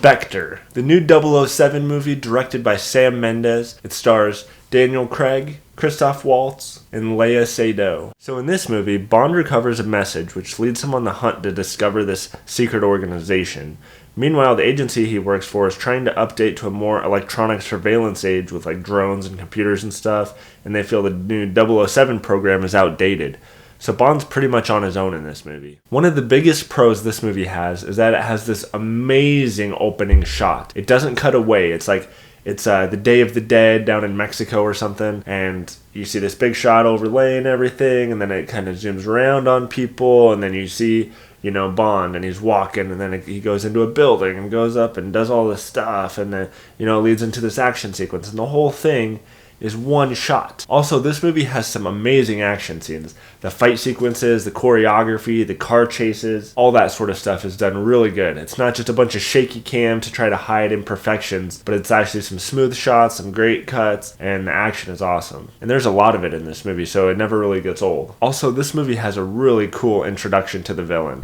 Spectre, the new 007 movie directed by Sam Mendes. It stars Daniel Craig, Christoph Waltz, and Léa Seydoux. So in this movie, Bond recovers a message which leads him on the hunt to discover this secret organization. Meanwhile, the agency he works for is trying to update to a more electronic surveillance age with like drones and computers and stuff, and they feel the new 007 program is outdated. So Bond's pretty much on his own in this movie. One of the biggest pros this movie has is that it has this amazing opening shot. It doesn't cut away. It's like it's the Day of the Dead down in Mexico or something, and you see this big shot overlaying everything, and then it kind of zooms around on people, and then you see, you know, Bond, and he's walking, and then he goes into a building and goes up and does all this stuff, and then, you know, it leads into this action sequence, and the whole thing is one shot. Also, this movie has some amazing action scenes. The fight sequences, the choreography, the car chases, all that sort of stuff is done really good. It's not just a bunch of shaky cam to try to hide imperfections, but it's actually some smooth shots, some great cuts, and the action is awesome. And there's a lot of it in this movie, so it never really gets old. Also, this movie has a really cool introduction to the villain.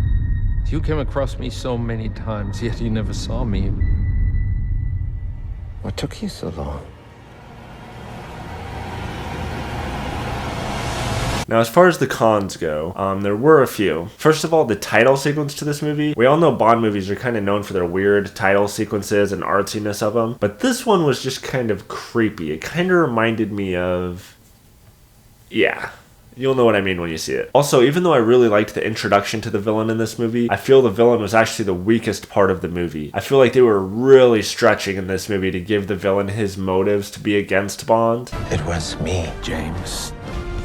You came across me so many times, yet you never saw me. What took you so long? Now, as far as the cons go, there were a few. First of all, the title sequence to this movie. We all know Bond movies are kind of known for their weird title sequences and artsiness of them, but this one was just kind of creepy. It kind of reminded me of... yeah. You'll know what I mean when you see it. Also, even though I really liked the introduction to the villain in this movie, I feel the villain was actually the weakest part of the movie. I feel like they were really stretching in this movie to give the villain his motives to be against Bond. It was me, James,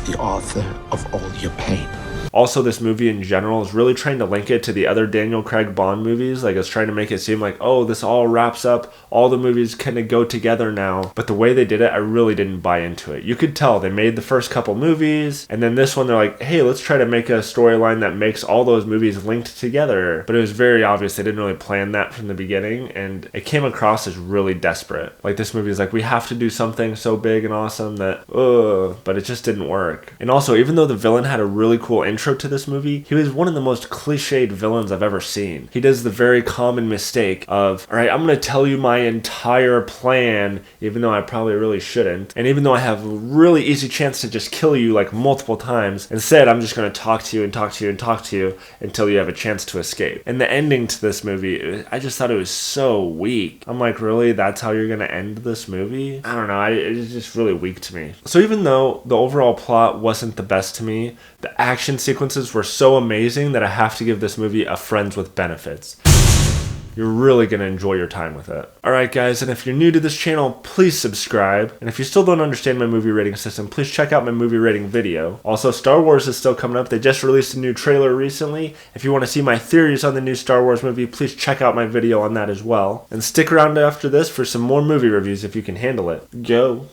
the author of all your pain. Also, this movie in general is really trying to link it to the other Daniel Craig Bond movies. Like, it's trying to make it seem like, oh, this all wraps up, all the movies kind of go together now. But the way they did it, I really didn't buy into it. You could tell they made the first couple movies, and then this one they're like, hey, let's try to make a storyline that makes all those movies linked together. But it was very obvious they didn't really plan that from the beginning, and it came across as really desperate. Like, this movie is like, we have to do something so big and awesome that, but it just didn't work. And also, even though the villain had a really cool intro to this movie, he was one of the most cliched villains I've ever seen. He does the very common mistake of, all right, I'm going to tell you my entire plan, even though I probably really shouldn't. And even though I have a really easy chance to just kill you like multiple times, instead I'm just going to talk to you and talk to you and talk to you until you have a chance to escape. And the ending to this movie, I just thought it was so weak. I'm like, really? That's how you're going to end this movie? I don't know. It was just really weak to me. So even though the overall plot wasn't the best to me, the action sequences were so amazing that I have to give this movie a friends with benefits. You're really going to enjoy your time with it. Alright guys, and if you're new to this channel, please subscribe. And if you still don't understand my movie rating system, please check out my movie rating video. Also, Star Wars is still coming up. They just released a new trailer recently. If you want to see my theories on the new Star Wars movie, please check out my video on that as well. And stick around after this for some more movie reviews if you can handle it. Go!